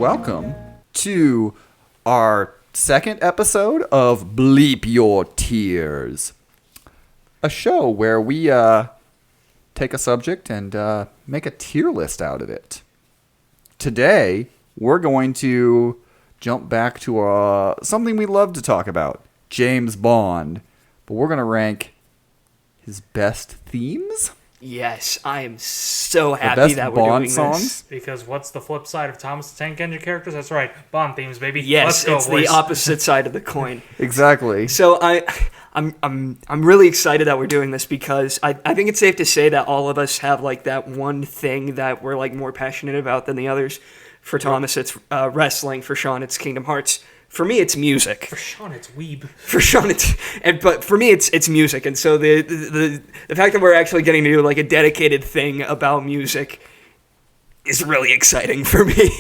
welcome to our second episode of Bleep Your Tiers, a show where we take a subject and make a tier list out of it. Today, we're going to jump back to something we love to talk about, James Bond, but we're going to rank his best themes. Yes, I am so happy that we're Bond doing songs? this. Because what's the flip side of Thomas the Tank Engine characters? That's right, Bond themes, baby. Yes, Let's go, it's boys. the opposite side of the coin. Exactly. So I'm really excited that we're doing this because I think it's safe to say that all of us have like that one thing that we're like more passionate about than the others. For Thomas, it's wrestling. For Sean, it's Kingdom Hearts. For me, it's music. For Sean, it's weeb. For Sean, but for me, it's music. And so the fact that we're actually getting to do like a dedicated thing about music is really exciting for me.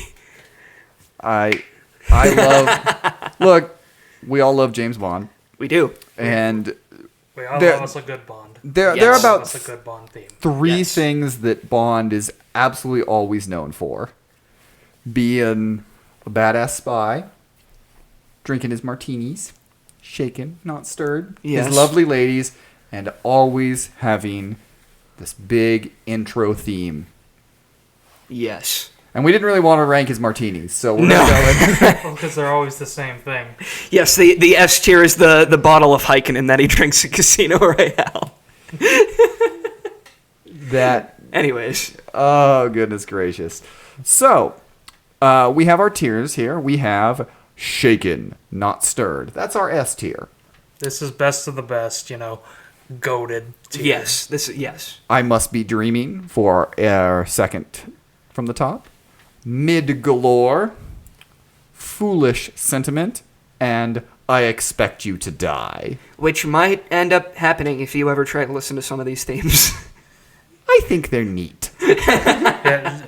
I love... Look, we all love James Bond. We do. And We all love us a good Bond. there Yes. are Love about us a good Bond theme. three Yes. things that Bond is absolutely always known for. Being a badass spy, drinking his martinis, shaken, not stirred, Yes. his lovely ladies, and always having this big intro theme. Yes. And we didn't really want to rank his martinis, so we're No. going to go in. Well, because they're always the same thing. Yes, the S tier is the bottle of Heikkinen that he drinks at Casino Royale. That, Anyways. oh, goodness gracious. So, we have our tiers here. We have shaken, not stirred. That's our S tier. This is best of the best, goated. Yes. Yes. I Must Be Dreaming for our second from the top. Mid Galore, Foolish Sentiment, and I Expect You to Die. Which might end up happening if you ever try to listen to some of these themes. I think they're neat. Yeah,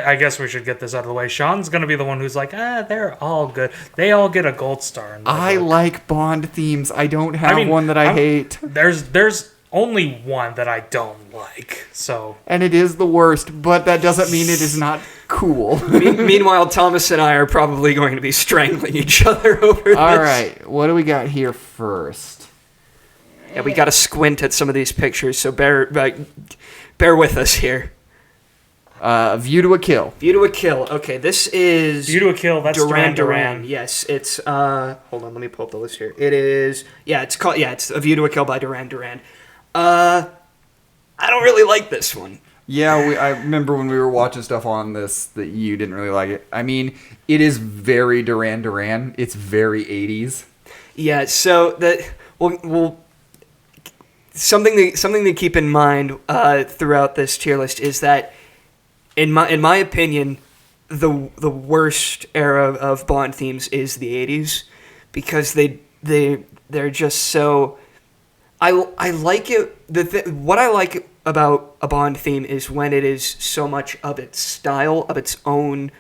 I guess we should get this out of the way. Sean's going to be the one who's like, they're all good. They all get a gold star. In my I book. like Bond themes. I don't have one that I I'm- hate. There's only one that I don't like. So And it is the worst, but that doesn't mean it is not cool. Meanwhile, Thomas and I are probably going to be strangling each other over this. All right, what do we got here first? Yeah, we got to squint at some of these pictures, so bear with us here. View to a Kill. View to a Kill. Okay, this is View to a Kill. That's Duran Duran. Yes, it's hold on, let me pull up the list here. It is it's A View to a Kill by Duran Duran. I don't really like this one. Yeah, I remember when we were watching stuff on this that you didn't really like it. I mean, it is very Duran Duran. It's very 80s. Yeah, so that well something to keep in mind throughout this tier list is that in my opinion, the worst era of Bond themes is the 80s because they're just so. I like it. What I like about a Bond theme is when it is so much of its style, of its own.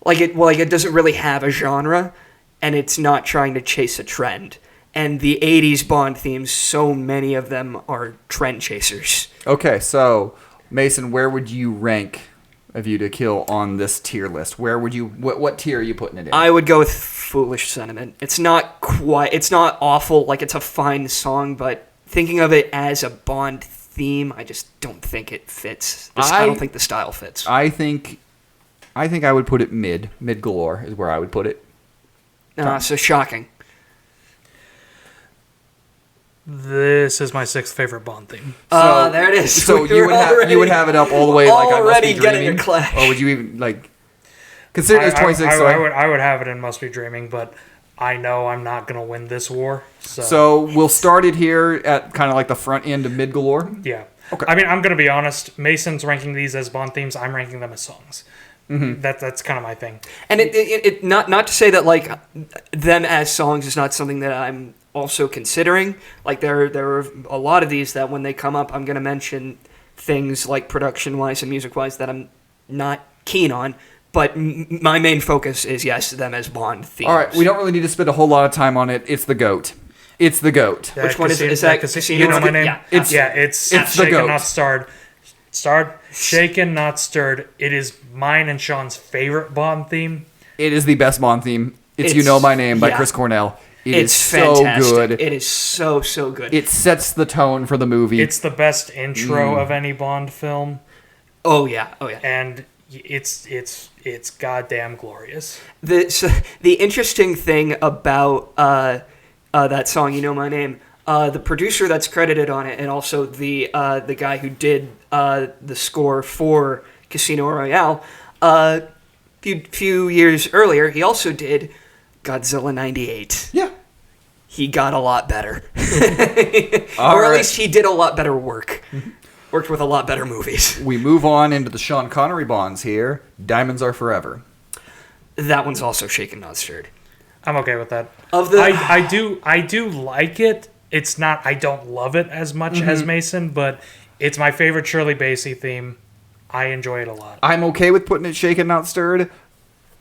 It doesn't really have a genre, and it's not trying to chase a trend. And the 80s Bond themes, so many of them are trend chasers. Okay, so Mason, where would you rank A View to Kill on this tier list? Where would you? What tier are you putting it in? I would go with Foolish Sentiment. It's not awful, like it's a fine song, but thinking of it as a Bond theme, I just don't think it fits. I don't think the style fits. I think I would put it mid galore is where I would put it. So shocking. This is my sixth favorite Bond theme. There it is. So you would have it up all the way like I Must Be already getting Dreaming? a clash. Or would you even like consider it as 26? I would have it in Must Be Dreaming, but I know I'm not going to win this war. So we'll start it here at kind of like the front end of mid galore. Yeah. Okay. I mean, I'm going to be honest. Mason's ranking these as Bond themes. I'm ranking them as songs. Mm-hmm. That's kind of my thing. And it not to say that like them as songs is not something that I'm also considering. Like there are a lot of these that when they come up, I'm going to mention things like production wise and music wise that I'm not keen on. But my main focus is yes, them as Bond themes. All right, we don't really need to spend a whole lot of time on it. It's the GOAT. It's the GOAT. Which one is that? Casino? You know my name? Yeah, it's the Shaken GOAT. Not Starred. Starred, shaken, not stirred. It is mine and Sean's favorite Bond theme. It is the best Bond theme. It's You Know My Name by Chris Cornell. It's fantastic. So good. It is so good. It sets the tone for the movie. It's the best intro of any Bond film. Oh yeah. And it's goddamn glorious. The interesting thing about that song, You Know My Name, the producer that's credited on it, and also the guy who did the score for Casino Royale, few years earlier, he also did Godzilla 98. Yeah. He got a lot better. All or at right. least he did a lot better work. Worked with a lot better movies. We move on into the Sean Connery Bonds here. Diamonds Are Forever. That one's also shaken, not stirred. I'm okay with that. I I do like it. It's not. I don't love it as much as Mason, but it's my favorite Shirley Bassey theme. I enjoy it a lot. I'm okay with putting it shaken, not stirred,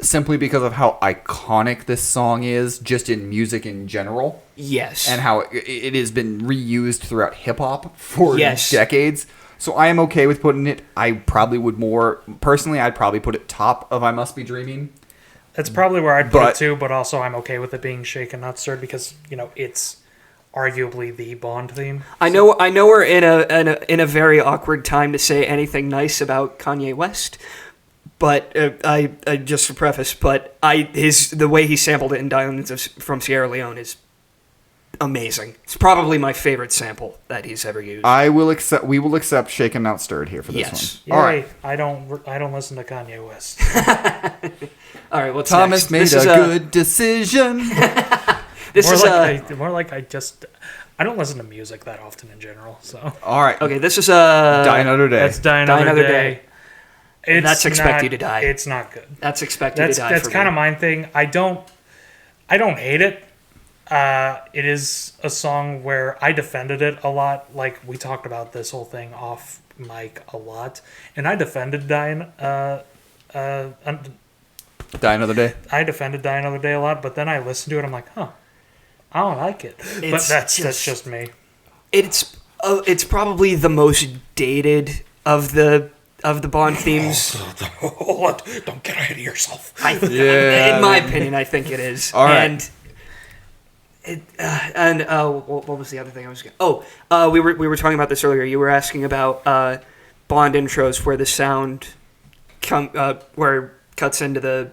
simply because of how iconic this song is, just in music in general. Yes. And how it has been reused throughout hip-hop for decades. So I am okay with putting it. I probably would personally, I'd probably put it top of I Must Be Dreaming. That's probably where I'd put it too, but also I'm okay with it being shaken, not stirred, because, it's arguably the Bond theme. I know we're in a very awkward time to say anything nice about Kanye West, but I just to preface, but the way he sampled it in Diamonds from Sierra Leone is amazing. It's probably my favorite sample that he's ever used. We will accept shaken, not stirred here for this one. Yay, All right. I don't listen to Kanye West. All right, what's Thomas next? made a good decision. More like I don't listen to music that often in general. So all right. Okay, this is Die Another Day. That's Die Another Day. That's Expect You to Die. It's not good. That's Expect You to Die. That's kind of my thing. I don't hate it. It is a song where I defended it a lot. Like, we talked about this whole thing off mic a lot, and I defended Die Another Day. I defended Die Another Day a lot, but then I listened to it. I'm like, I don't like it. But that's just me. It's probably the most dated of the Bond themes. Don't get ahead of yourself. In my opinion, I think it is. All right. What was the other thing I was going? We were talking about this earlier. You were asking about Bond intros where the sound where cuts into the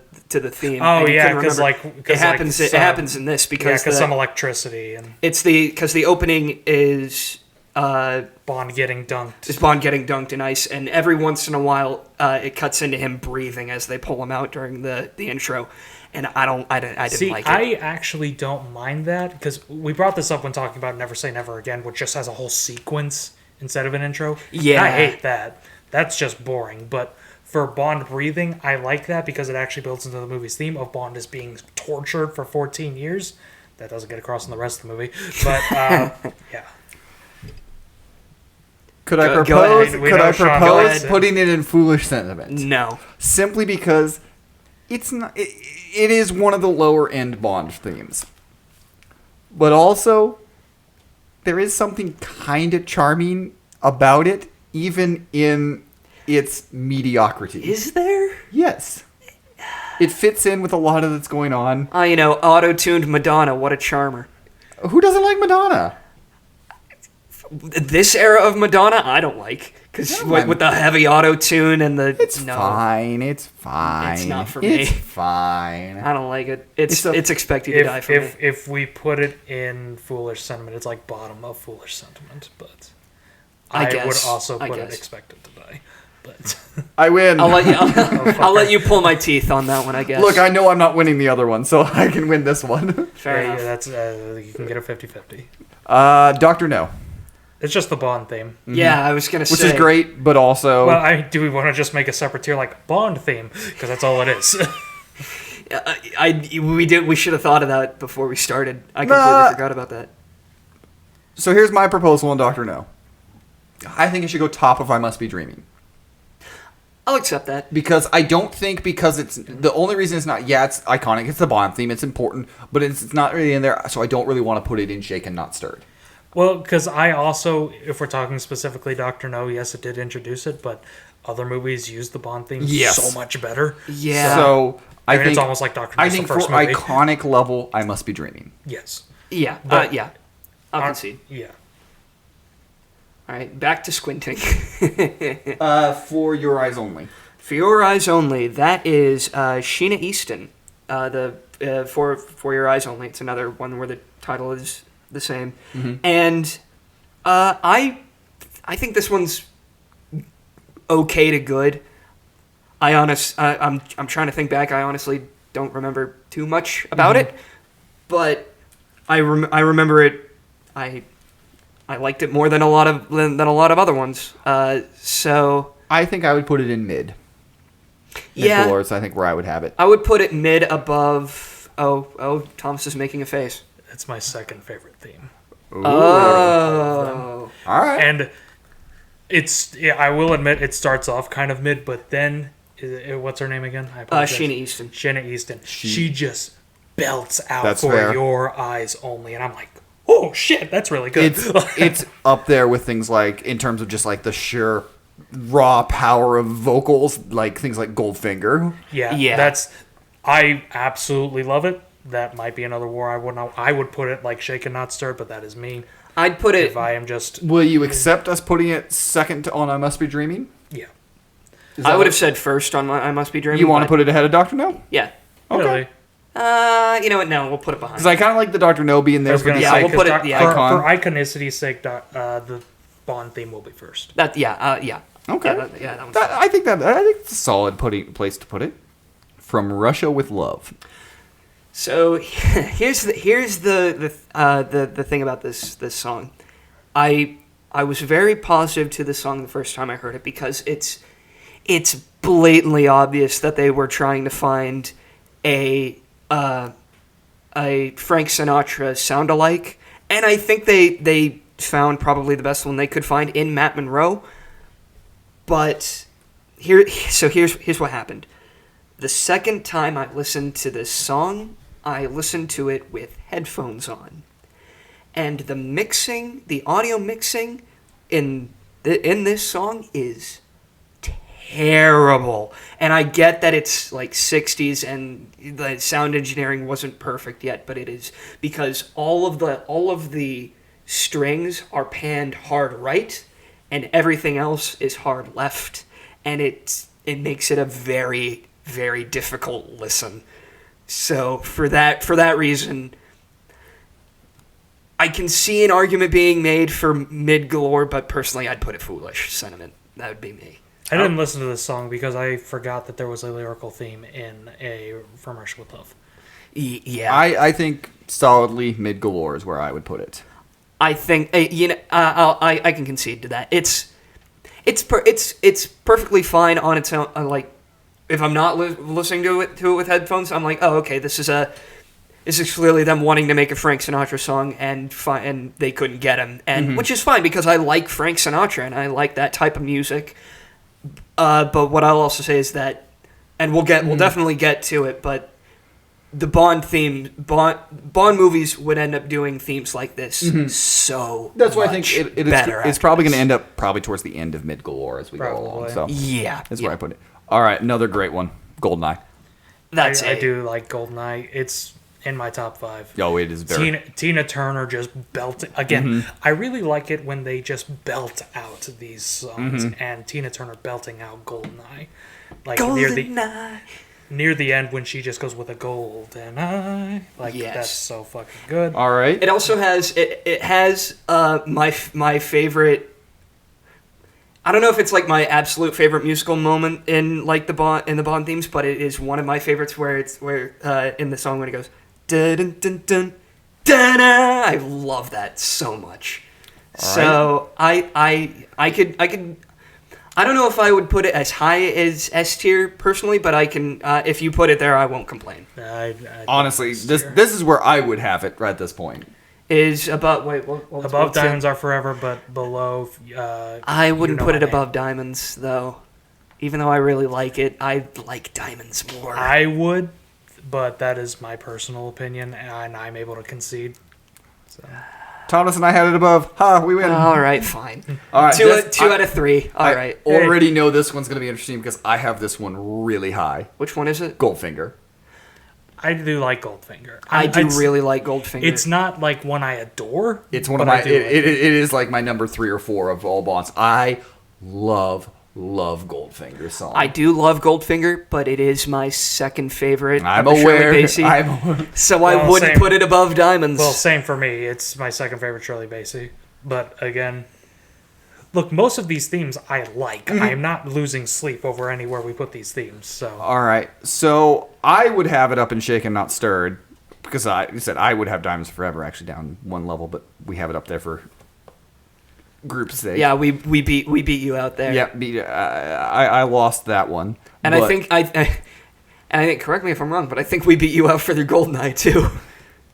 theme. Oh yeah, because it happens. It happens in this because some electricity and it's because the opening is Bond getting dunked. Is Bond getting dunked in ice, and every once in a while it cuts into him breathing as they pull him out during the intro. And I didn't like it. I actually don't mind that, because we brought this up when talking about Never Say Never Again, which just has a whole sequence instead of an intro. Yeah. And I hate that. That's just boring. But for Bond breathing, I like that because it actually builds into the movie's theme of Bond is being tortured for 14 years. That doesn't get across in the rest of the movie. But, yeah. Could I propose putting it in Foolish Sentiment? No. Simply because it's not. It is one of the lower end Bond themes, but also there is something kind of charming about it, even in its mediocrity. Is there? Yes. It fits in with a lot of that's going on. Auto-tuned Madonna. What a charmer. Who doesn't like Madonna? This era of Madonna, I don't like. Because with the heavy auto-tune and the... It's fine. It's fine. It's not for me. It's fine. I don't like it. It's Expect You to Die for me. If we put it in Foolish Sentiment, it's like bottom of Foolish Sentiment. But I would also put it Expect It to Die. But I win. I'll let you pull my teeth on that one, I guess. Look, I know I'm not winning the other one, so I can win this one. Fair enough. Yeah, that's you can get a 50-50. Dr. No. It's just the Bond theme. Yeah, I was going to say. Which is great, but also... Well, do we want to just make a separate tier like Bond theme? Because that's all it is. We should have thought of that before we started. I completely forgot about that. So here's my proposal on Dr. No. I think it should go top of I Must Be Dreaming. I'll accept that. Because I don't think it's... The only reason it's not... Yeah, it's iconic. It's the Bond theme. It's important. But it's not really in there. So I don't really want to put it in Shaken, Not Stirred. Well, because I also, if we're talking specifically Doctor No, yes, it did introduce it, but other movies use the Bond theme Yes. so much better. Yeah. So I I mean, think it's almost like Doctor No. I think the for first movie. iconic level, I Must Be Dreaming. Yes. Yeah. But- Yeah. I'll concede. Yeah. All right, back to squinting. For Your Eyes Only. For Your Eyes Only, that is Sheena Easton. For Your Eyes Only, it's another one where the title is the same. And I think this one's okay to good. I'm trying to think back. I honestly don't remember too much about it, but I remember it. I liked it more than a lot of other ones. So I think I would put it in mid. yeah, Mid-Galores, I think where I would have it. I would put it mid above. Oh, Thomas is making a face. It's my second favorite theme. Ooh. Oh, All right. And I will admit, it starts off kind of mid, but then, what's her name again? I apologize. Sheena Easton. Sheena Easton. She just belts out That's For fair. Your Eyes Only. And I'm like, oh, shit, that's really good. It's up there with things like, in terms of just like the sheer raw power of vocals, like things like Goldfinger. Yeah. I absolutely love it. That might be another war I would put it like Shaken Not Stirred, but that is me. I'd put it. If I am just... Will you accept us putting it second on I Must Be Dreaming? Yeah. I would have said first on I Must Be Dreaming. You want to but- put it ahead of Dr. No? Yeah. Okay. Really? You know what? No, we'll put it behind. Because I kind of like the Dr. No being I there was for going the to Yeah, say, we'll put it- 'cause yeah. for icon. iconicity's sake, the Bond theme will be first. That yeah. Okay. That one's I think it's a solid place to put it. From Russia with Love. So here's the thing about this song. I was very positive to the song the first time I heard it because it's blatantly obvious that they were trying to find a Frank Sinatra sound-alike, and I think they found probably the best one they could find in Matt Monroe. But here's what happened. The second time I listened to this song, I listened to it with headphones on. And the audio mixing in this song is terrible. And I get that it's like 60s and the sound engineering wasn't perfect yet, but it is because all of the strings are panned hard right and everything else is hard left, and it makes it a very, very difficult listen. So for that reason, I can see an argument being made for mid galore, but personally I'd put it foolish sentiment. That would be me. I didn't listen to this song because I forgot that there was a lyrical theme in From Russia with Love. Yeah. I think solidly mid galore is where I would put it. I think I can concede to that. It's perfectly fine on its own. Like, if I'm not listening to it with headphones, I'm like, oh, okay, this is clearly them wanting to make a Frank Sinatra song, and they couldn't get him, and which is fine because I like Frank Sinatra and I like that type of music. But what I'll also say is that, and we'll definitely get to it, but the Bond movies would end up doing themes like this so That's why I much think better. it's probably going to end up towards the end of mid galore as we go along. Probably. So Yeah, that's where I put it. All right, another great one, Goldeneye. That's I it. do like Goldeneye. It's in my top 5. Oh, it is very. Tina Turner just belting again. I really like it when they just belt out these songs, and Tina Turner belting out Goldeneye, like Goldeneye. near the end when she just goes with a golden eye. Like, Yes. that's so fucking good. All right. It also has my favorite. I don't know if it's like my absolute favorite musical moment in like the Bond themes, but it is one of my favorites where in the song when it goes dun dun dun dun dun. I love that so much. So I could. I don't know if I would put it as high as S tier personally, but I can. If you put it there, I won't complain. I Honestly, think this is where I would have it right at this point. Is above what's above it? Diamonds Are Forever, but below. I wouldn't You Know put My it Name. above Diamonds though. Even though I really like it, I like Diamonds more. I would, but that is my personal opinion, and I'm able to concede. So. Thomas and I had it above. Ha, we win. All right, fine. All right, Two out of three. All right. Already know this one's going to be interesting because I have this one really high. Which one is it? Goldfinger. I do like Goldfinger. I do really like Goldfinger. It's not like one I adore. It's one of my. It is like my number 3 or 4 of all Bonds. I love Goldfinger song. I do love Goldfinger, but it is my second favorite. I'm of aware. Shirley Bassey, so I wouldn't put it above Diamonds. Well, same for me. It's my second favorite Shirley Bassey. But again, look, most of these themes I like. Mm-hmm. I am not losing sleep over anywhere we put these themes. So All right, so I would have it up in Shaken Not Stirred because you said I would have Diamonds Forever actually down one level, but we have it up there for group's sake. Yeah, we beat you out there. Yeah, I lost that one. And I think correct me if I'm wrong, but I think we beat you out for the Goldeneye too.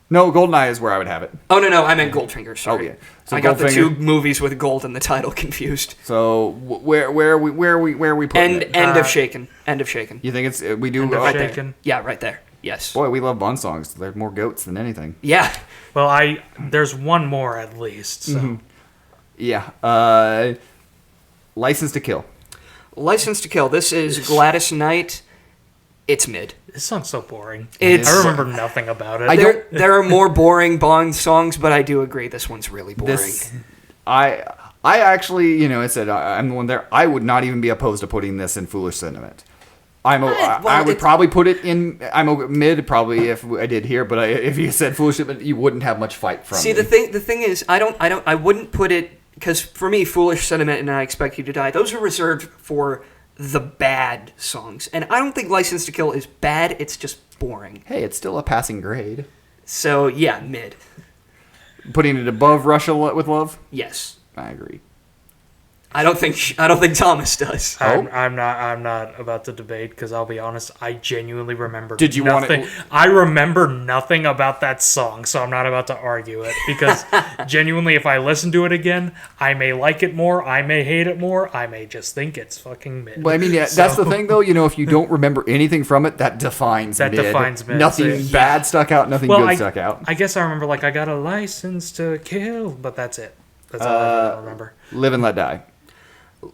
No, Goldeneye is where I would have it. Oh no, I meant Goldfinger. Sorry. Oh, yeah. So I got the Goldfinger. 2 movies with gold in the title confused. So where are we putting it? End of Shaken. End of Shaken. You think it's we do? End of Right Shaken. there. Yeah, right there. Yes. Boy, we love Bond songs. They're more goats than anything. Yeah. Well, there's one more at least. So. Mm-hmm. Yeah. License to Kill. License to Kill. This is Gladys Knight. It's mid. This song's so boring. It's- I remember nothing about it. There are more boring Bond songs, but I do agree this one's really boring. I actually, I said I'm the one there. I would not even be opposed to putting this in Foolish Sentiment. I would probably put it in. Mid probably if I did here, but if you said Foolish Sentiment, you wouldn't have much fight from. See, me. the thing is, I wouldn't put it because for me, Foolish Sentiment and I Expect You to Die, those are reserved for the bad songs, and I don't think License to Kill is bad. It's just boring. Hey, it's still a passing grade. So yeah, mid. Putting it above Russia with Love. Yes. I agree. I don't think Thomas does. I'm not about to debate because I'll be honest. I genuinely remember. Did you nothing. want it? I remember nothing about that song, so I'm not about to argue it because genuinely, if I listen to it again, I may like it more, I may hate it more, I may just think it's fucking mid. Well, I mean, yeah, that's the thing, though. If you don't remember anything from it, that defines mid. Defines mid. Nothing So, bad stuck out. Nothing good stuck out. I guess I remember I got a license to kill, but that's it. That's all I really remember. Live and Let Die.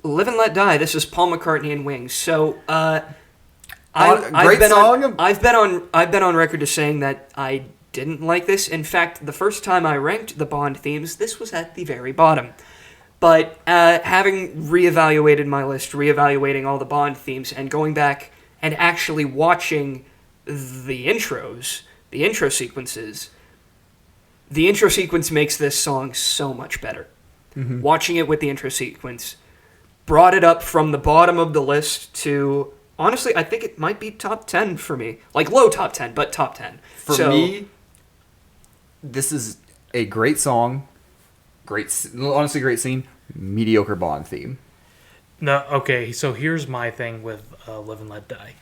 Live and Let Die. This is Paul McCartney and Wings. So, great song. I've been on record as saying that I didn't like this. In fact, the first time I ranked the Bond themes, this was at the very bottom. But having reevaluated my list, reevaluating all the Bond themes, and going back and actually watching the intros, the intro sequences, the intro sequence makes this song so much better. Mm-hmm. Watching it with the intro sequence brought it up from the bottom of the list to, honestly, I think it might be top 10 for me. Like low top 10, but top 10. For me, this is a great song, honestly great scene, mediocre Bond theme. No, okay, so here's my thing with Live and Let Die.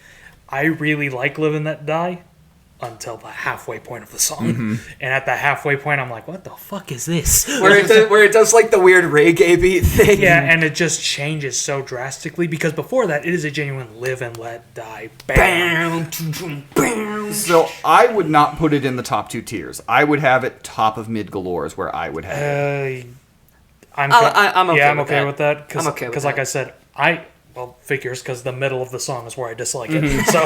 I really like Live and Let Die until the halfway point of the song. Mm-hmm. And at the halfway point, I'm like, what the fuck is this? Where it does like the weird reggae beat thing. Yeah, and it just changes so drastically because before that, it is a genuine Live and Let Die. Bam! Bam. So I would not put it in the top 2 tiers. I would have it top of mid galore is where I would have it. I'm okay. I'm okay with that. I'm okay with because, like that. I said, figures because the middle of the song is where I dislike it. So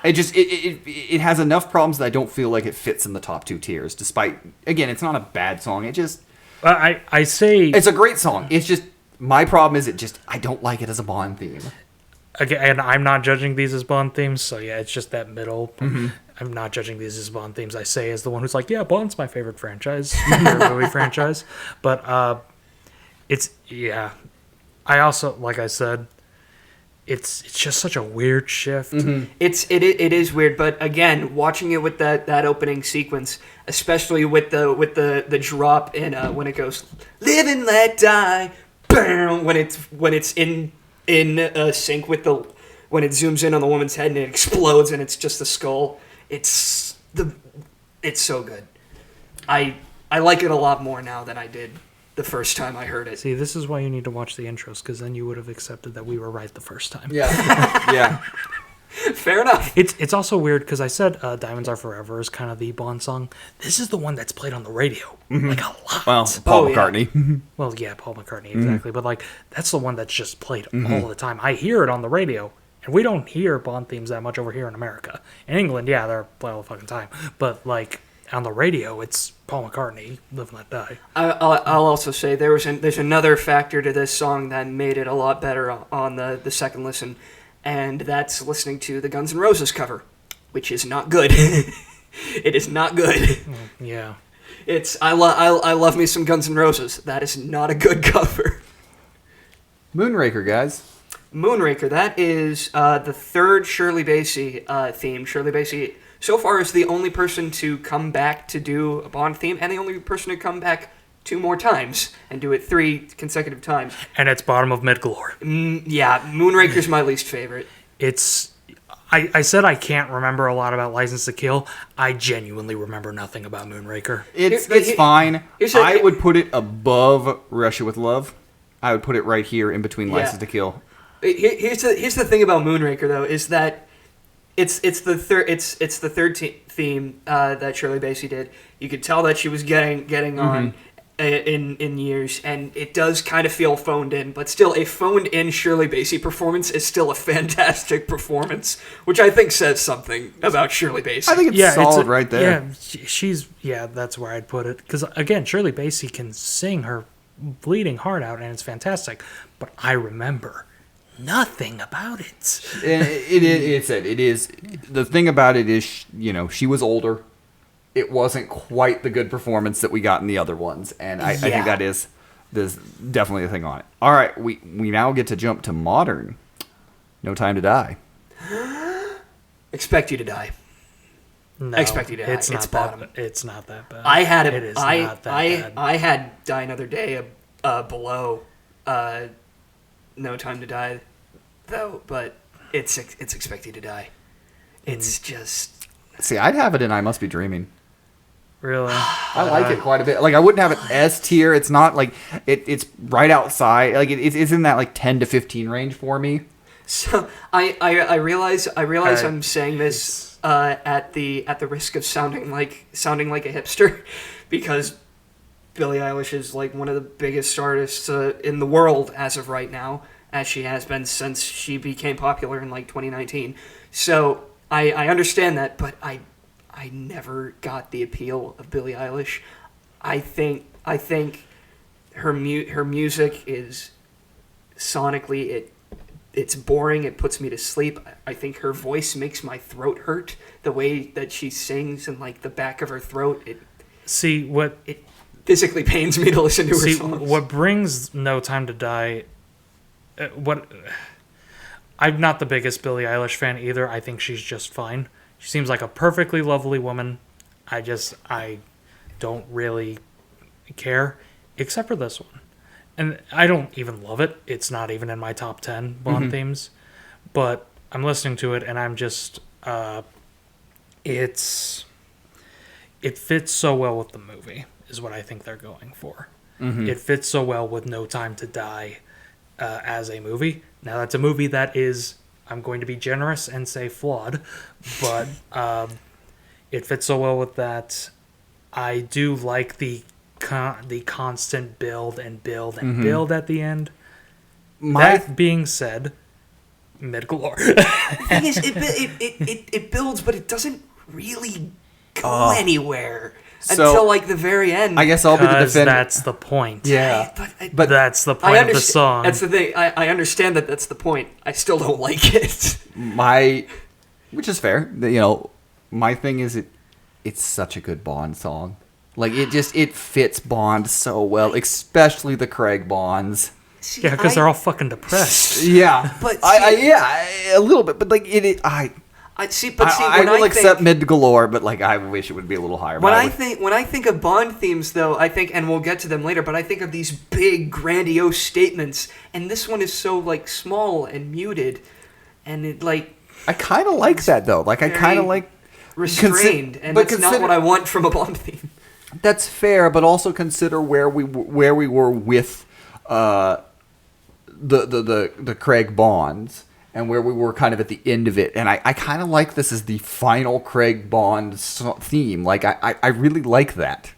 it has enough problems that I don't feel like it fits in the top 2 tiers. Despite, again, it's not a bad song. I say it's a great song. It's just my problem is I don't like it as a Bond theme. Again, and I'm not judging these as Bond themes, so yeah, it's just that middle. Mm-hmm. I'm not judging these as Bond themes. I say as the one who's like, yeah, Bond's my favorite franchise, favorite movie franchise. But I also, like I said, it's just such a weird shift. Mm-hmm. It is weird, but again, watching it with that opening sequence, especially with the drop in when it goes live and let die, bam, when it's in sync with when it zooms in on the woman's head and it explodes and it's just the skull. It's so good. I like it a lot more now than I did the first time I heard it. See, this is why you need to watch the intros, because then you would have accepted that we were right the first time. Yeah. Yeah. Fair enough. It's also weird because I said Diamonds Are Forever is kind of the Bond song. This is the one that's played on the radio, like a lot. Well, Paul yeah. McCartney. Well, yeah, Paul McCartney, exactly. But, like, that's the one that's just played all the time. I hear it on the radio, and we don't hear Bond themes that much over here in America. In England, yeah, they're played all the fucking time. But, like, on the radio, it's Paul McCartney, Live and Let Die. I'll also say there's another factor to this song that made it a lot better on the second listen, and that's listening to the Guns N' Roses cover, which is not good. It is not good. Yeah. I love me some Guns N' Roses. That is not a good cover. Moonraker, guys. Moonraker, that is the third Shirley Bassey theme. Shirley Bassey, so far, is the only person to come back to do a Bond theme, and the only person to come back 2 more times and do it 3 consecutive times. And it's bottom of mid-galore. Yeah, Moonraker's my least favorite. It's... I said I can't remember a lot about License to Kill. I genuinely remember nothing about Moonraker. It's fine. Here's I would put it above Russia with Love. I would put it right here in between Yeah. License to Kill. Here's the thing about Moonraker, though, is that it's the third theme that Shirley Bassey did. You could tell that she was getting on in years, and it does kind of feel phoned in, but still, a phoned in Shirley Bassey performance is still a fantastic performance, which I think says something about Shirley Bassey. I think it's solid right there. Yeah, that's where I'd put it. Because, again, Shirley Bassey can sing her bleeding heart out, and it's fantastic. But I remember nothing about it. And it is. The thing about it is, she was older. It wasn't quite the good performance that we got in the other ones, and I think there's definitely a thing on it. All right, we now get to jump to modern. No Time to Die. Expect You to Die. No, Expect You to Die. it's not bottom. It's not that bad. I had it. It is not that bad. I had Die Another Day below No Time to Die, though. But it's Expect You to Die. It's just. See, I'd have it in I Must Be Dreaming. Really? I like it quite a bit. Like, I wouldn't have it S tier. It's not like it's right outside. Like, it's in that like 10 to 15 range for me. So I realize I'm saying this at the risk of sounding like a hipster, because Billie Eilish is like one of the biggest artists in the world as of right now, as she has been since she became popular in like 2019. So I understand that, but I never got the appeal of Billie Eilish. I think her music is sonically it's boring. It puts me to sleep. I think her voice makes my throat hurt. The way that she sings and like the back of her throat, it physically pains me to listen to her songs. What brings No Time to Die? I'm not the biggest Billie Eilish fan either. I think she's just fine. She seems like a perfectly lovely woman. I don't really care, except for this one. And I don't even love it. It's not even in my top 10 Bond themes. But I'm listening to it, and I'm just... it fits so well with the movie, is what I think they're going for. It fits so well with No Time to Die as a movie. Now, that's a movie that is... I'm going to be generous and say flawed, but it fits so well with that. I do like the constant build and build and build at the end. That being said, mid-galore. The thing is, it builds, but it doesn't really go anywhere until like the very end. I guess I'll be the defender. That's the point. Yeah, but that's the point of the song. That's the thing. I understand that that's the point. I still don't like it. Which is fair. My thing is it's such a good Bond song. Like, it fits Bond so well, especially the Craig Bonds. See, Yeah, because they're all fucking depressed. Yeah, But a little bit. But like I will accept mid galore, but like I wish it would be a little higher. When I think of Bond themes, though, I think, and we'll get to them later, but I think of these big, grandiose statements, and this one is so like small and muted, and it like I kind of like that though. Like I kind of like restrained, and that's not what I want from a Bond theme. That's fair, but also consider where we were with the Craig Bonds, and where we were kind of at the end of it. And I kind of like this as the final Craig Bond theme. Like, I really like that.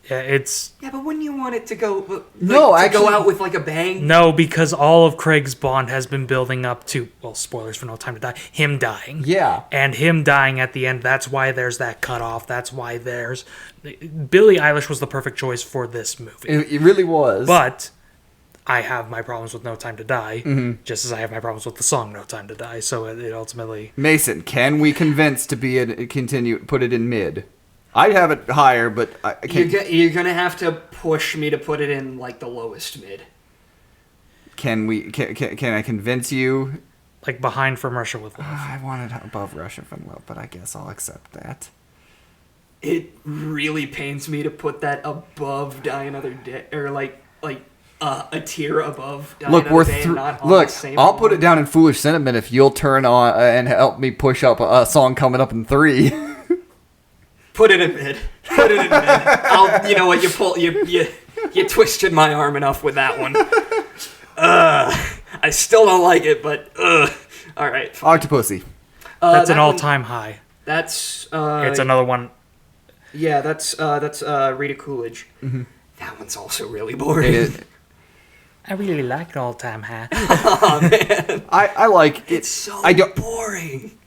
Yeah, it's Yeah, but wouldn't you want it to go? No, to actually- go out with like a bang. no, because all of Craig's Bond has been building up to, well, spoilers for No Time to Die, him dying. Yeah. And him dying at the end, that's why there's that cutoff. That's why there's... Billie Eilish was the perfect choice for this movie. It really was. But I have my problems with No Time to Die, just as I have my problems with the song No Time to Die. So it ultimately... Mason, can we convince to put it in mid? I'd have it higher, but I can't. You're gonna have to push me to put it in like the lowest mid. Can I convince you? Like behind From Russia with Love. I want it above Russia from Love, but I guess I'll accept that. It really pains me to put that above Die Another Day, or like a tier above Die Look, Another Day, and not on look. the same I'll put one. it down in Foolish Sentiment if you'll turn on and help me push up a song coming up in 3. Put it in mid. Put it in mid. You know what? You twisted my arm enough with that one. I still don't like it, but all right. Octopussy. That's an that one- all-time high. That's It's another one. yeah. That's Rita Coolidge. Mm-hmm. That one's also really boring. I really like all-time high. Oh man, I like it. it's so I don't boring.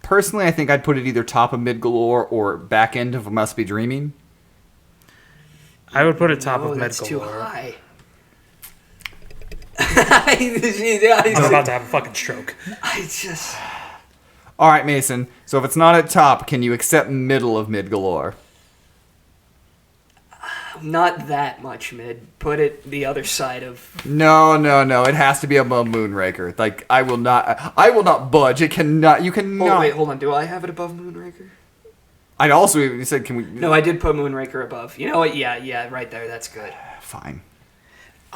personally. I think I'd put it either top of Mid Galore or back end of Must Be Dreaming. I would put it top Oh, of that's Mid too Galore. high. I'm about to have a fucking stroke. I just. All right, Mason. So if it's not at top, can you accept middle of Mid Galore? Not that much mid. Put it the other side of. No. It has to be above Moonraker. Like I will not budge. It cannot. You cannot. Oh wait, hold on. Do I have it above Moonraker? I'd also even said, can we? No, I did put Moonraker above. You know what? Yeah, right there. That's good. Fine.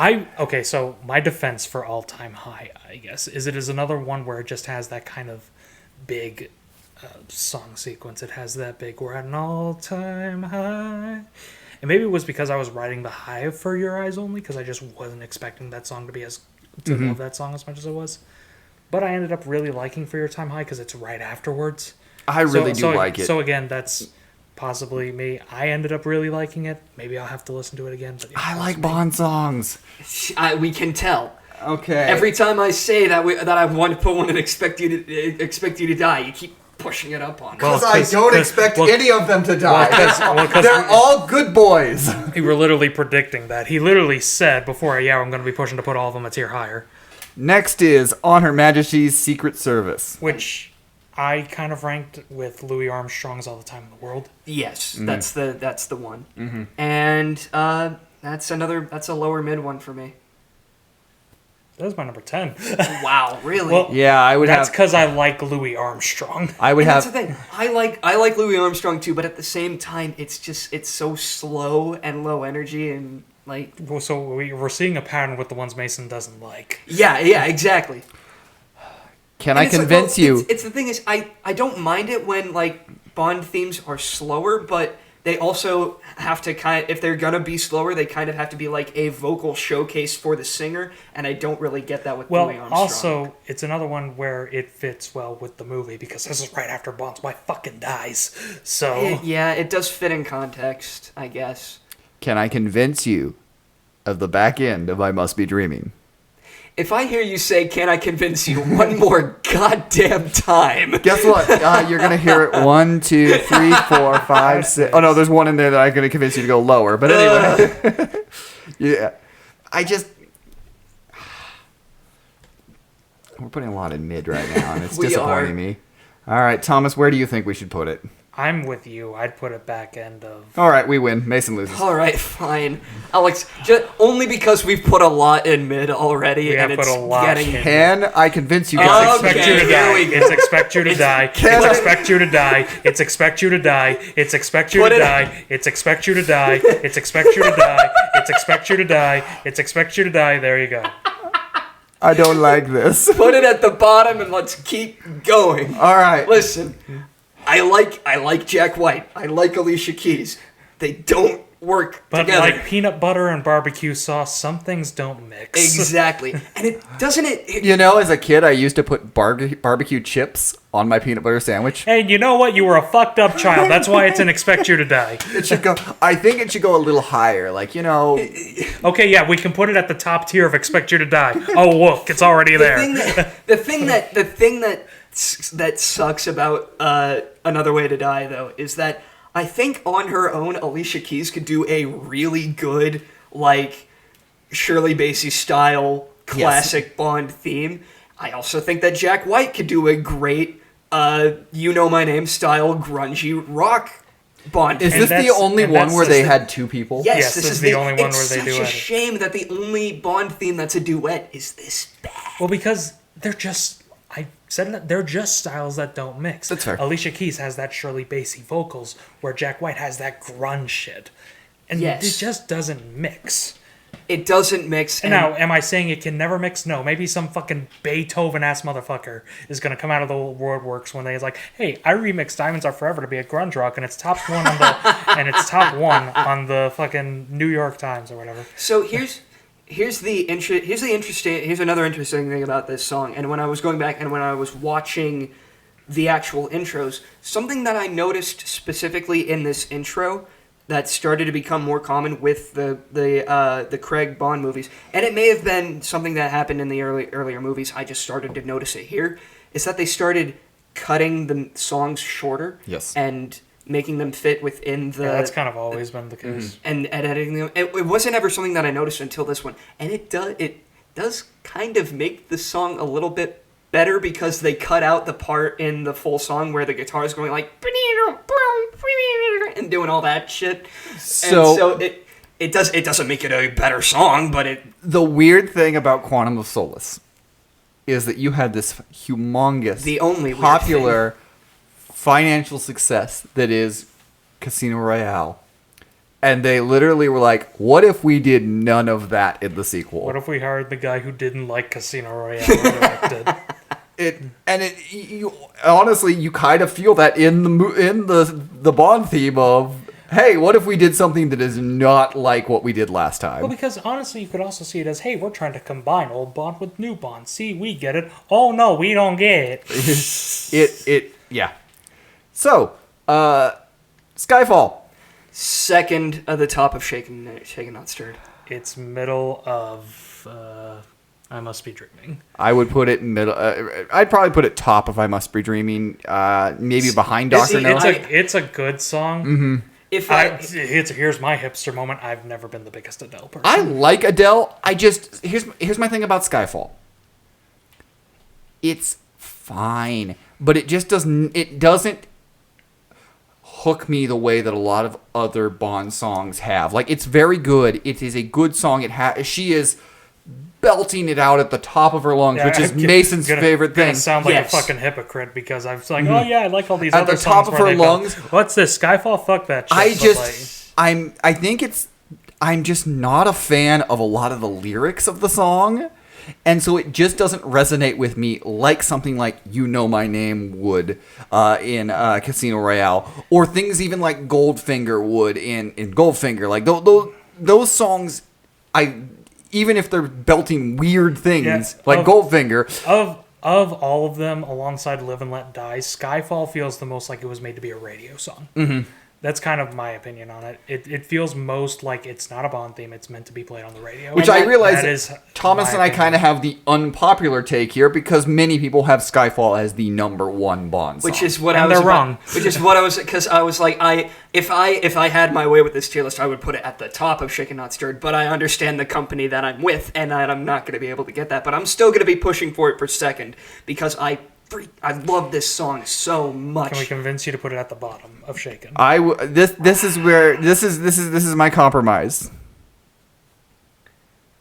Okay, so my defense for all-time high, I guess, is it is another one where it just has that kind of big song sequence. It has that big, we're at an all-time high. And maybe it was because I was riding the high of For Your Eyes Only, because I just wasn't expecting that song to be to love that song as much as it was. But I ended up really liking For Your Time High because it's right afterwards. I really do like it. So again, that's possibly me. I ended up really liking it. Maybe I'll have to listen to it again. But yeah, I that's like me. Bond songs. We can tell. Okay. Every time I say that that I want to put one and expect you to die, you keep pushing it up on me. Well, Because I don't expect any of them to die. because They're all good boys. we were literally predicting that. He literally said before, yeah, I'm going to be pushing to put all of them a tier higher. Next is On Her Majesty's Secret Service. Which I kind of ranked with Louis Armstrong's All the Time in the World. Yes, that's the one. Mm-hmm. And that's a lower mid one for me. That was my number 10. Wow, really? Well, Yeah, I would that's have. because I like Louis Armstrong. I would And that's have. the thing. I like Louis Armstrong too, but at the same time, it's so slow and low energy and like. So we're seeing a pattern with the ones Mason doesn't like. Yeah, exactly. Can And I it's like, convince well, you? It's the thing is, I don't mind it when like Bond themes are slower, but they also have to if they're gonna be slower, they kind of have to be like a vocal showcase for the singer, and I don't really get that with Louis Armstrong. Also, it's another one where it fits well with the movie because this is right after Bond's wife fucking dies. So Yeah, it does fit in context, I guess. Can I convince you of the back end of I Must Be Dreaming? If I hear you say, "Can I convince you?" one more goddamn time. Guess what? You're gonna hear it 1, 2, 3, 4, 5, 6. Oh no, there's one in there that I'm gonna convince you to go lower. But anyway, yeah. We're putting a lot in mid right now, and it's We disappointing are. me. All right, Thomas, where do you think we should put it? I'm with you. I'd put it back end of. All right, we win. Mason loses. All right, fine, Alex. Only because we've put a lot in mid already, We have and put it's a lot getting. in. Can I convince you It's guys? Okay, expect you to here die. we go. It's expect you to die. It's expect you to die. It's expect you to die. It's expect you Put to it- die. It's expect you to die. It's expect you to die. It's expect you to die. It's expect you to die. There you go. I don't like this. Put it at the bottom, and let's keep going. All right. Listen, I like Jack White. I like Alicia Keys. They don't work But together. like peanut butter and barbecue sauce, some things don't mix. Exactly. And it doesn't it You know, as a kid, I used to put barbecue chips on my peanut butter sandwich. Hey, you know what? You were a fucked up child. That's why it's in Expect You to Die. It should go. I think it should go a little higher. Like, you know, Okay, yeah, we can put it at the top tier of Expect You to Die. Oh, look, it's already there. the thing that sucks about Another Way to Die, though, is that I think on her own, Alicia Keys could do a really good, like, Shirley Bassey style classic Bond theme. I also think that Jack White could do a great You Know My Name style grungy rock Bond is theme. this the only one where they the- had two people? Yes, this is the only one where they It's do such a it. shame that the only Bond theme that's a duet is this bad. Well, because they're just... I said that they're just styles that don't mix. That's fair. Alicia Keys has that Shirley Bassey vocals, where Jack White has that grunge shit. And Yes. it just doesn't mix. It doesn't mix. And now, am I saying it can never mix? No. Maybe some fucking Beethoven-ass motherfucker is going to come out of the woodworks one day. It's like, hey, I remixed Diamonds Are Forever to be a grunge rock, and it's top one on the and it's top one on the fucking New York Times or whatever. So here's another interesting thing about this song. And when I was going back and when I was watching the actual intros, something that I noticed specifically in this intro that started to become more common with the Craig Bond movies, and it may have been something that happened in the earlier movies. I just started to notice it here. Is that they started cutting the songs shorter, Yes. and making them fit within the. Yeah, that's kind of always been the case. And editing them. It wasn't ever something that I noticed until this one, and it does kind of make the song a little bit better because they cut out the part in the full song where the guitar is going like and doing all that shit. So it doesn't make it a better song, but it. The weird thing about Quantum of Solace is that you had this humongous, The only weird popular financial success that is Casino Royale. And they literally were like, what if we did none of that in the sequel? What if we hired the guy who didn't like Casino Royale directed? You honestly, you kind of feel that in the Bond theme of, hey, what if we did something that is not like what we did last time? Well, because honestly, you could also see it as, hey, we're trying to combine old Bond with new Bond. See, we get it. Oh, no, we don't get it. Yeah. So, Skyfall. Second at the top of Shaken Not Stirred. It's middle of I Must Be Dreaming. I would put it in middle. I'd probably put it top if I Must Be Dreaming. Maybe behind Doctor No. It's a good song. Mm-hmm. Here's my hipster moment. I've never been the biggest Adele person. I like Adele. Here's my thing about Skyfall. It's fine, but it just doesn't hook me the way that a lot of other Bond songs have. Like, it's very good. It is a good song. She is belting it out at the top of her lungs, which is Mason's favorite thing. I sound like Yes. a fucking hypocrite because I'm like, oh yeah, I like all these At other the top songs of where her they go, lungs. What's this? Skyfall? Fuck that shit. I'm just not a fan of a lot of the lyrics of the song. And so it just doesn't resonate with me like something like You Know My Name would in Casino Royale, or things even like Goldfinger would in Goldfinger. Like those songs, even if they're belting weird things like Goldfinger. Of all of them, alongside Live and Let Die, Skyfall feels the most like it was made to be a radio song. Mm-hmm. That's kind of my opinion on it. It feels most like it's not a Bond theme. It's meant to be played on the radio. Which I realize Thomas and I kind of have the unpopular take here because many people have Skyfall as the number one Bond song. Which is what And I was they're wrong. Which is what I was, because I was like, if I had my way with this tier list, I would put it at the top of Shaken Not Stirred. But I understand the company that I'm with, and I'm not going to be able to get that. But I'm still going to be pushing for it for second because I love this song so much. Can we convince you to put it at the bottom of Shaken? This is my compromise.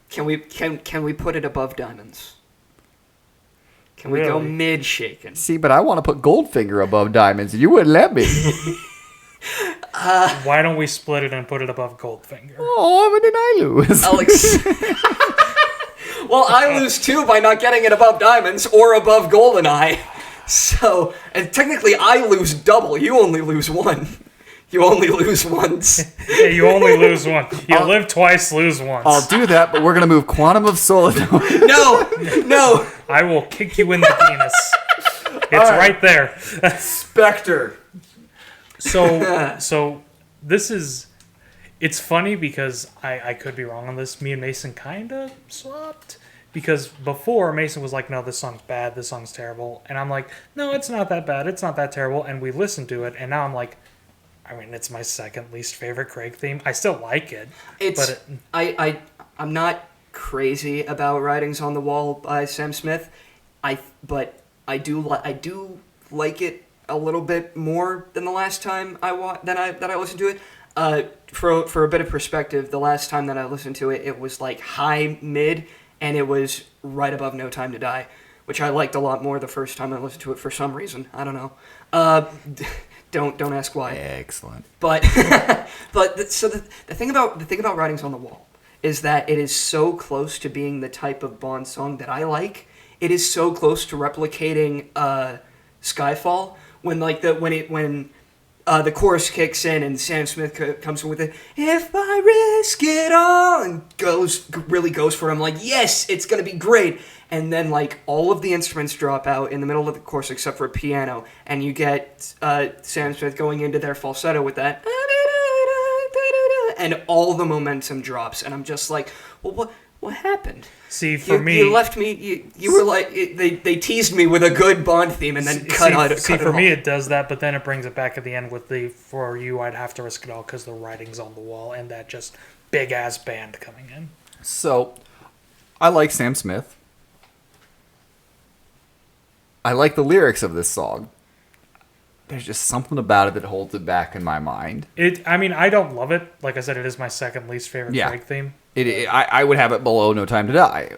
Can we put it above Diamonds? Can we go Really? mid Shaken? See, but I want to put Goldfinger above Diamonds, and you wouldn't let me. Why don't we split it and put it above Goldfinger? Oh, but then I lose. Alex. Well, I lose too by not getting it above Diamonds or above GoldenEye. So, and technically I lose double. You only lose one. You only lose once. Yeah, you only lose one. You live twice, lose once. I'll do that, but we're gonna move Quantum of Solace. No. I will kick you in the penis. It's right there. Spectre. So this is. It's funny because I could be wrong on this. Me and Mason kind of swapped. Because before, Mason was like, no, this song's bad, this song's terrible. And I'm like, no, it's not that bad, it's not that terrible. And we listened to it, and now I'm like, I mean, it's my second least favorite Craig theme. I still like it. I'm not crazy about Writings on the Wall by Sam Smith. But I do like it a little bit more than the last time I listened to it. For a bit of perspective, the last time that I listened to it, it was like high mid, and it was right above No Time to Die, which I liked a lot more the first time I listened to it for some reason. I don't know. Don't ask why. Excellent. But so the thing about Writings on the Wall is that it is so close to being the type of Bond song that I like. It is so close to replicating Skyfall when the chorus kicks in and Sam Smith comes in with it, if I risk it all, and really goes for it. I'm like, yes, it's going to be great. And then like all of the instruments drop out in the middle of the chorus except for a piano, and you get Sam Smith going into their falsetto with that, and all the momentum drops, and I'm just like, well, what happened? See, for me, you left me. You were like they teased me with a good Bond theme and then cut it. See, for me, it does that, but then it brings it back at the end with the "For You, I'd Have to Risk It All" because the writing's on the wall and that just big ass band coming in. So, I like Sam Smith. I like the lyrics of this song. There's just something about it that holds it back in my mind. I mean, I don't love it. Like I said, it is my second least favorite Craig theme. I would have it below No Time to Die.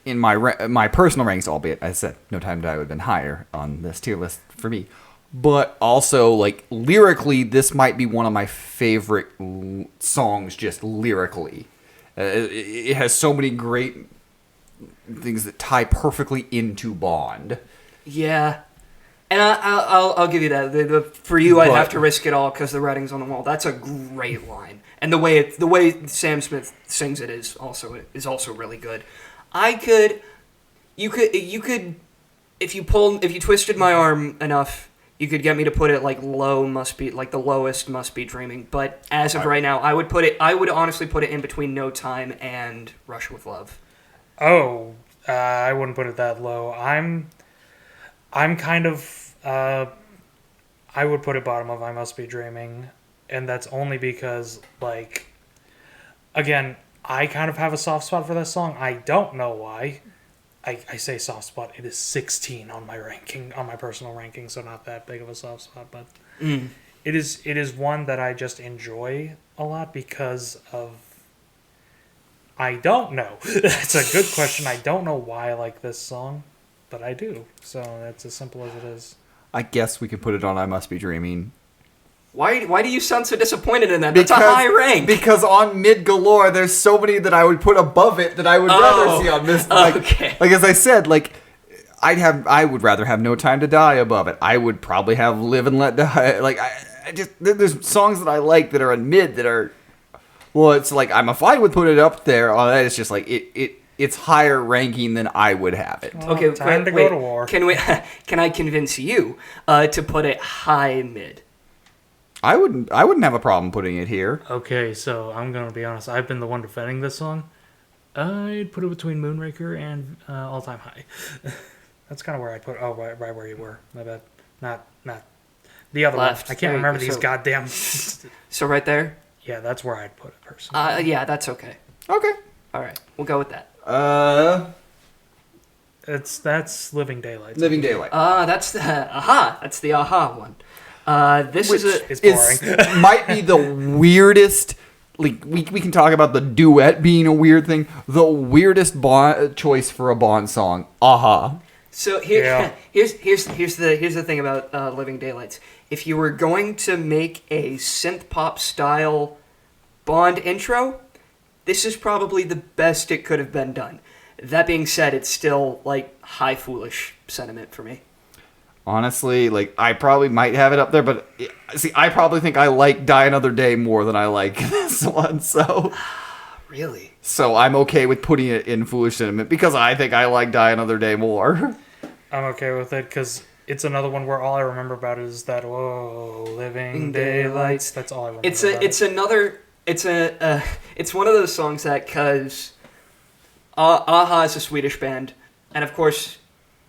In my personal rankings, albeit I said No Time to Die would have been higher on this tier list for me. But also, like, lyrically, this might be one of my favorite songs just lyrically. It has so many great things that tie perfectly into Bond. Yeah. And I'll give you that. For you, I'd have to risk it all because the writing's on the wall. That's a great line, and the way Sam Smith sings it is also really good. You could, if you twisted my arm enough, you could get me to put it like low must be like the lowest must be dreaming. But as of right now, I would honestly put it in between No Time and Russia with Love. Oh, I wouldn't put it that low. I'm kind of, I would put it bottom of I Must Be Dreaming, and that's only because, like, again, I kind of have a soft spot for this song. I don't know why. I say soft spot. It is 16 on my ranking, on my personal ranking, so not that big of a soft spot, but it is one that I just enjoy a lot because of, I don't know. That's a good question. I don't know why I like this song. But I do, so that's as simple as it is. I guess we could put it on I Must Be Dreaming. Why do you sound so disappointed in that? That's a high rank. Because on Mid Galore, there's so many that I would put above it that I would rather see on this. Okay. Like as I said, like I would rather have No Time to Die above it. I would probably have Live and Let Die. Like I just there's songs that I like that are in mid that are. Well, it's like I'm fine with putting it up there. It's just like it's higher ranking than I would have it. Well, Okay, time to go to war. Can I convince you to put it high mid? I wouldn't have a problem putting it here. Okay, so I'm gonna be honest. I've been the one defending this song. I'd put it between Moonraker and All Time High. That's kind of where I'd put. Oh, right where you were. My bad. Not the other Left. one. I can't remember these goddamn. So right there. Yeah, that's where I'd put it personally. Yeah, that's okay. Okay. All right, we'll go with that. That's Living Daylight. Living Daylight. That's the That's the aha one. This It's boring. Might be the weirdest. Like we can talk about the duet being a weird thing. The weirdest choice for a Bond song. Aha. So here's the thing about Living Daylights. If you were going to make a synth pop style Bond intro, this is probably the best it could have been done. That being said, it's still like high foolish sentiment for me. Honestly, like, I probably might have it up there, but see, I probably think I like Die Another Day more than I like this one, so Really? I'm okay with putting it in Foolish Sentiment because I think I like Die Another Day more. I'm okay with it because it's another one where all I remember about it is that whoa, living daylights. That's all I remember. It's one of those songs that because Aha is a Swedish band, and of course,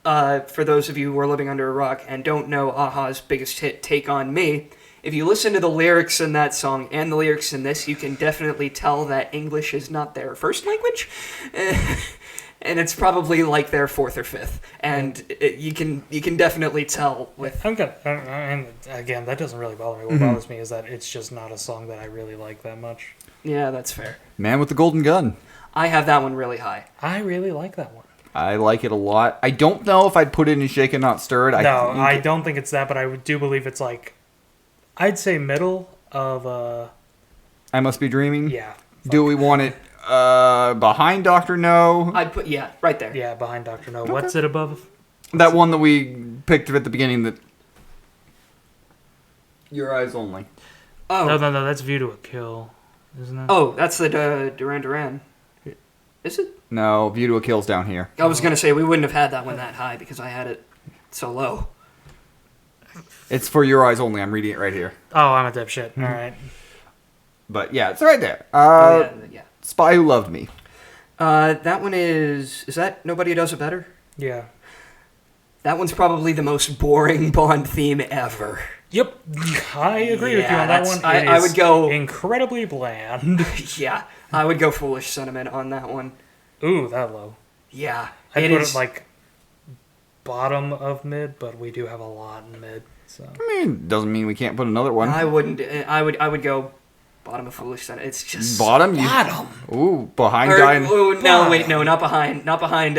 for those of you who are living under a rock and don't know Aha's biggest hit, Take On Me, if you listen to the lyrics in that song and the lyrics in this, you can definitely tell that English is not their first language. And it's probably like their fourth or fifth, and you can definitely tell with. I'm good. And again, that doesn't really bother me. What bothers me is that it's just not a song that I really like that much. Yeah, that's fair. Man with the Golden Gun. I have that one really high. I really like that one. I like it a lot. I don't know if I'd put it in Shaken Not Stirred. I don't think it's that, but I do believe it's like, I'd say middle of. I Must Be Dreaming. Yeah. Do we want it behind Dr. No? I'd put right there. Yeah, behind Dr. No. Okay. What's it above? That one that we picked at the beginning. That Your Eyes Only. Oh no, that's View to a Kill, isn't it? Oh, that's the Duran Duran. Is it? No, View to a Kill's down here. I was gonna say we wouldn't have had that one that high because I had it so low. It's for Your Eyes Only. I'm reading it right here. Oh, I'm a dipshit. All right. But yeah, it's right there. Yeah. Spy Who Loved Me. That one is that Nobody Does It Better? Yeah. That one's probably the most boring Bond theme ever. Yep, I agree with you on that one. I would go incredibly bland. Yeah, I would go Foolish Sentiment on that one. Ooh, that low. Yeah, I'd put it like bottom of mid, but we do have a lot in mid. So I mean, doesn't mean we can't put another one. I wouldn't. I would go bottom of Foolish Sentiment. It's just bottom. Ooh, behind Die. No, not behind. Not behind.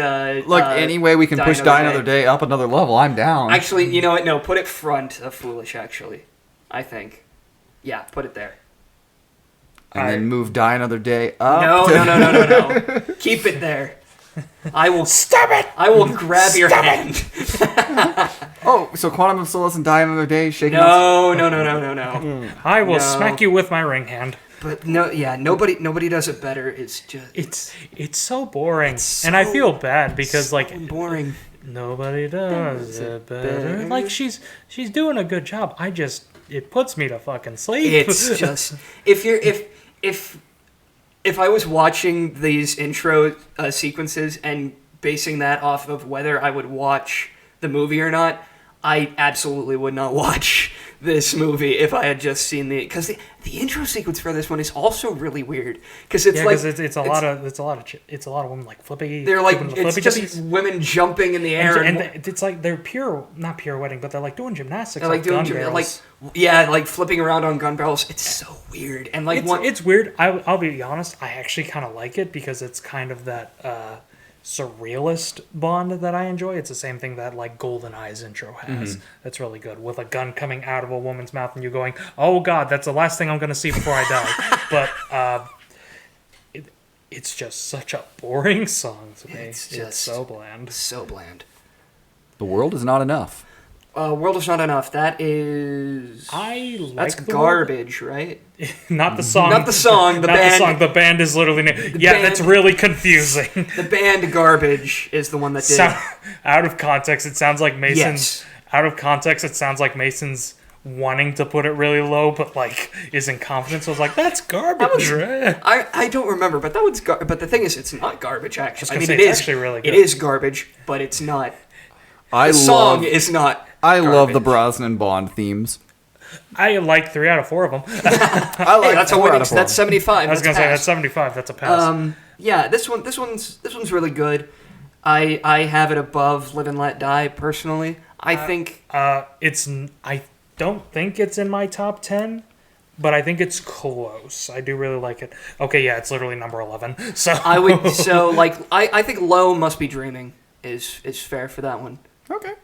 Look, any way we can push Die Another Day up another level, I'm down. Actually, you know what? No, put it front of Foolish. Actually, I think. Yeah, put it there. And then move Die Another Day up. No. Keep it there. I will stop it. I will grab your hand. Oh, so Quantum of Solace and Die Another Day shaking. No. I will smack you with my ring hand. But nobody does it better. It's just it's so boring, and I feel bad because so boring. Nobody does it better. Like she's doing a good job. It puts me to fucking sleep. It's just if I was watching these intro sequences and basing that off of whether I would watch the movie or not, I absolutely would not watch this movie if I had just seen because the intro sequence for this one is also really weird because it's it's a lot of women like flippy. They're like it's just women jumping in the air and it's like they're not pirouetting, but they're like doing gymnastics. They're like doing barrels. like flipping around on gun barrels. It's so weird and like it's weird. I'll be honest. I actually kind of like it because it's kind of that. Surrealist Bond that I enjoy. It's the same thing that like GoldenEye's intro has. Mm-hmm. That's really good with a gun coming out of a woman's mouth and you going, "Oh God, that's the last thing I'm going to see before I die." But it's just such a boring song to me. It's so bland. So bland. The World Is Not Enough. World Is Not Enough. That is. That's garbage, right? Not the song. Not the song. The not band. The song. The band is literally. That's really confusing. The band Garbage is the one that did. Out of context, it sounds like Mason's. Yes. Out of context, it sounds like Mason's wanting to put it really low, but like isn't confident. So I was like, "That's garbage." I don't remember, but that was. But the thing is, it's not garbage. Actually, it is actually really good. It is garbage, but it's not. The song is not. I love the Brosnan Bond themes. I like 3 out of 4 of them. That's a winning. That's 75. I was gonna say that's 75. That's a pass. Yeah, this one's really good. I have it above Live and Let Die personally. I think it's. I don't think it's in my top 10, but I think it's close. I do really like it. Okay, yeah, it's literally number 11. So I would. So like I think Low Must Be Dreaming is fair for that one. Okay.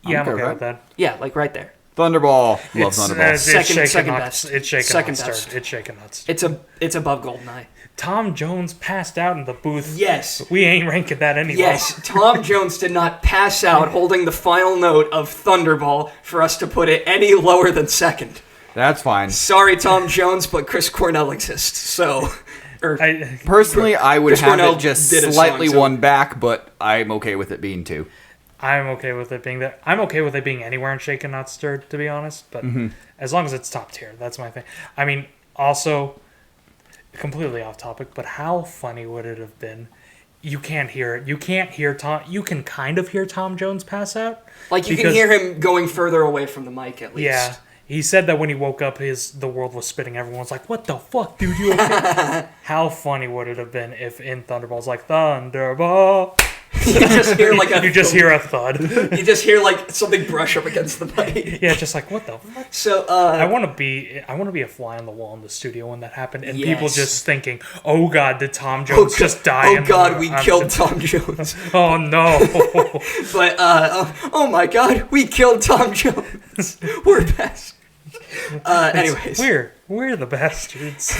Yeah, I'm okay with that. Yeah, like right there. Thunderball. Love Thunderball. It's second best. It's shaken Second not best. stirred. It's shaken not stirred. It's above Goldeneye. Tom Jones passed out in the booth. Yes. We ain't ranking that anymore. Yes, Tom Jones did not pass out holding the final note of Thunderball for us to put it any lower than second. That's fine. Sorry, Tom Jones, but Chris Cornell exists, so... Personally, I would Chris have Cornell it just did a slightly song, so- one back, but I'm okay with it being 2. I'm okay with it being that. I'm okay with it being anywhere in Shaken Not Stirred, to be honest. But as long as it's top tier, that's my thing. I mean, also, completely off topic, but how funny would it have been? You can't hear it. You can't hear Tom. You can kind of hear Tom Jones pass out. Like, you can hear him going further away from the mic, at least. Yeah. He said that when he woke up, the world was spinning. Everyone's like, "What the fuck, dude? You okay?" How funny would it have been if in Thunderball's like Thunderball? You just hear like a... You just hear a thud. You just hear like something brush up against the mic. Yeah, just like what the fuck. So I want to be a fly on the wall in the studio when that happened, and people Yes. just thinking, "Oh God, did Tom Jones just die?" Oh God, we killed Tom Jones. Oh no! But oh my God, we killed Tom Jones. We're best. Anyways, we're the bastards.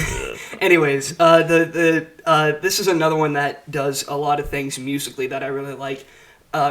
Anyways, this is another one that does a lot of things musically that I really like.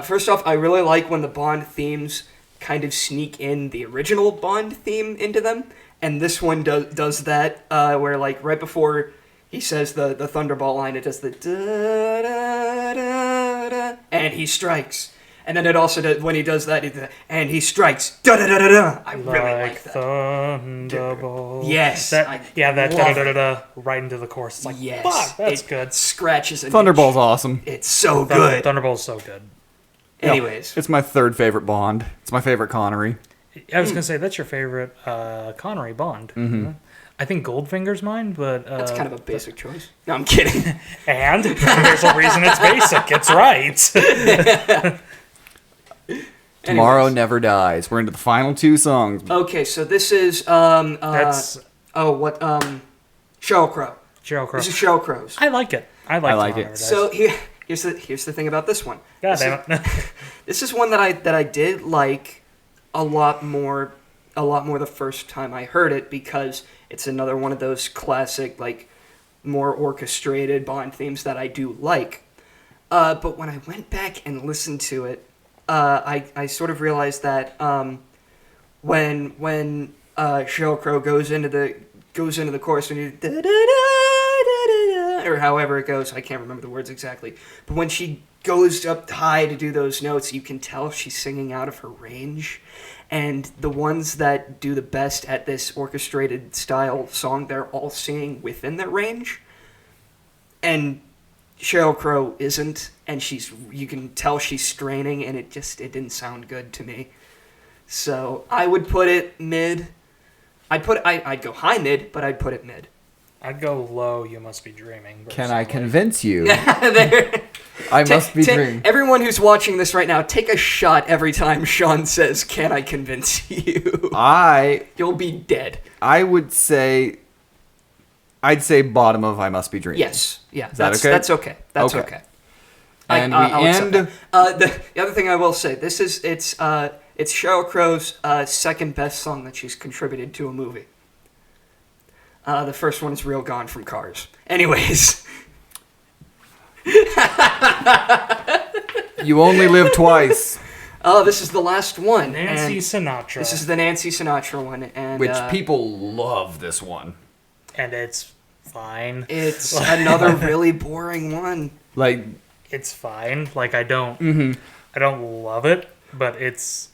First off, I really like when the Bond themes kind of sneak in the original Bond theme into them, and this one does that, where like right before he says the Thunderball line, it does the da da da da, and he strikes. And then it also does, when he does that, and he strikes. Da da da da da. I really like that. Thunderball. Yes. That da da da da right into the chorus. It's like, Yes. fuck, that's It good. Scratches an Thunderball's itch. awesome. It's so good. Thunderball's so good. Anyways. It's my 3rd favorite Bond. It's my favorite Connery. I was gonna say that's your favorite Connery Bond. Mm-hmm. I think Goldfinger's mine, but That's kind of a basic choice. No, I'm kidding. and there's a reason it's basic. It's right. Tomorrow Anyways. Never Dies. We're into the final 2 songs. Okay, so this is That's Sheryl Crow. Sheryl Crow. This is Sheryl Crow's. I like it. I like it. Tomorrow Never Dies. So here's the thing about this one. God damn it. This is one that I did like a lot more the first time I heard it, because it's another one of those classic, like, more orchestrated Bond themes that I do like. But when I went back and listened to it, I sort of realized that when Sheryl Crow goes into the chorus and you da da da da da, or however it goes, I can't remember the words exactly. But when she goes up high to do those notes, you can tell she's singing out of her range. And the ones that do the best at this orchestrated style song, they're all singing within their range. And Sheryl Crow isn't, and you can tell she's straining, and it didn't sound good to me. So I would put it mid. I'd go high mid, but I'd put it mid. I'd go low. You Must Be Dreaming. Can I personally. convince you? There. I must be dreaming. Everyone who's watching this right now, take a shot every time Sean says, "Can I convince you?" You'll be dead. I'd say bottom of I Must Be Dreaming. Yes. Yeah. Is that okay? That's okay. That's Okay. okay. And I'll we accept end. that. The other thing I will say, it's Sheryl Crow's second best song that she's contributed to a movie. The first one is Real Gone from Cars. Anyways. You only live twice. Oh, this is the last one. Nancy and Sinatra. This is the Nancy Sinatra one, and Which people love this one. And it's fine. it's another really boring one. Like, It's fine. Like I don't love it, but it's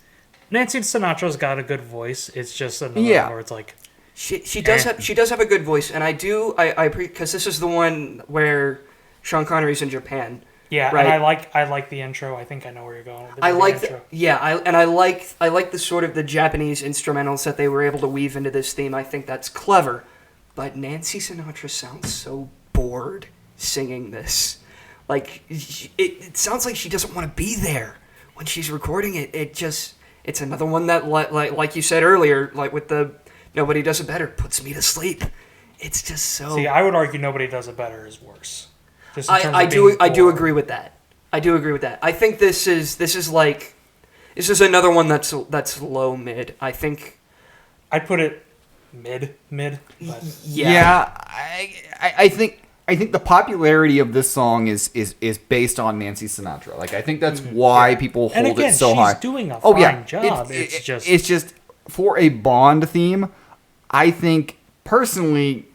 Nancy Sinatra's got a good voice. It's just another one where it's like She does have a good voice, and I because this is the one where Sean Connery's in Japan. yeah, Right. and I like the intro. I think I know where you're going. I like the intro. I like the sort of the Japanese instrumentals that they were able to weave into this theme. I think that's clever, but Nancy Sinatra sounds so bored singing this. Like it sounds like she doesn't want to be there when she's recording it. It's another one that like you said earlier, like with the Nobody Does It Better, puts me to sleep. It's just so. See, I would argue Nobody Does It Better is worse. Just in terms I of do being bored. agree with that. I think this is another one that's low mid. I think. I'd put it mid. But yeah, I think I think the popularity of this song is based on Nancy Sinatra. Like, I think that's why people hold And again, it so she's high. doing a fine job. It's just for a Bond theme. I think personally,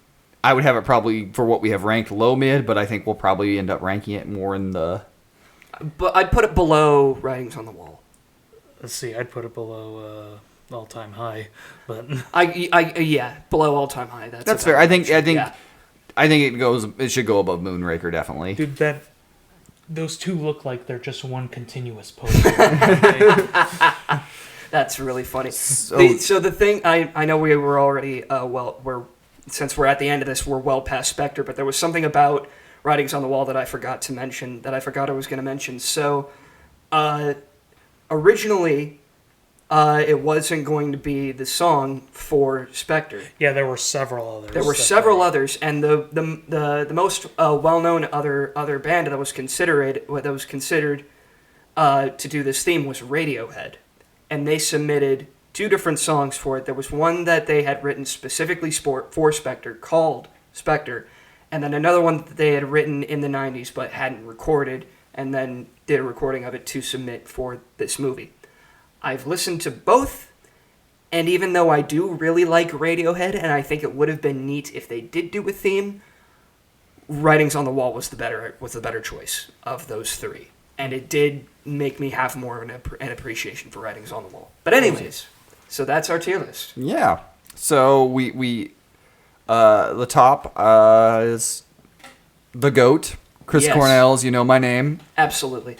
I would have it probably for what we have ranked low mid, but I think we'll probably end up ranking it more in the. But I'd put it below Writings on the Wall. let's see, I'd put it below all time high, but Yeah, below all time high. That's fair. I think yeah. it should go above Moonraker, definitely. dude, those two look like they're just one continuous poster. That's really funny. So The thing, I know we were already since we're at the end of this, we're well past Spectre, but there was something about Writings on the Wall that I forgot to mention, that I forgot I was going to mention. So, originally, it wasn't going to be the song for Spectre. Yeah, there were several others. There were several others, and the most well-known other band that was considered to do this theme was Radiohead, and they submitted 2 different songs for it. There was one that they had written specifically for Spectre called Spectre, and then another one that they had written in the 90s but hadn't recorded, and then did a recording of it to submit for this movie. I've listened to both, and even though I do really like Radiohead, and I think it would have been neat if they did do a theme, Writings on the Wall was the better choice of those 3. And it did make me have more of an appreciation for Writings on the Wall. But anyways, so that's our tier list. yeah. So we the top is the GOAT, Chris Yes. Cornell's "You Know My Name," Absolutely.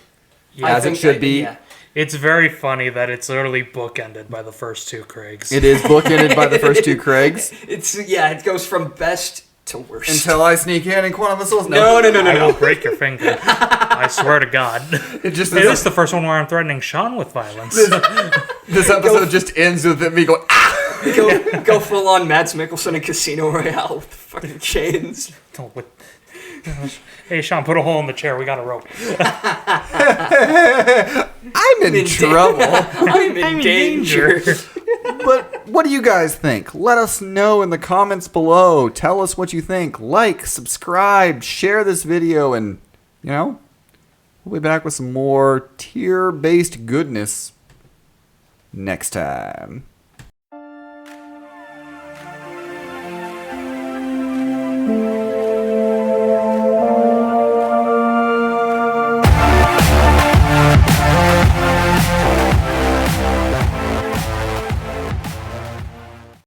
Yeah, as it should be. Yeah. it's very funny that it's literally bookended by the first 2 Craigs. It is bookended by the first 2 Craigs. It goes from best to worst. Until I sneak in and Quantum of Souls. No. I will break your finger. I swear to God. It just It is the first one where I'm threatening Sean with violence. this episode just ends with me going, ah! go full on Mads Mikkelsen in Casino Royale with fucking chains. Hey, Sean, put a hole in the chair. We got a rope. I'm in trouble. I'm in danger. But what do you guys think? Let us know in the comments below. Tell us what you think. Like, subscribe, share this video, and, we'll be back with some more tier-based goodness next time.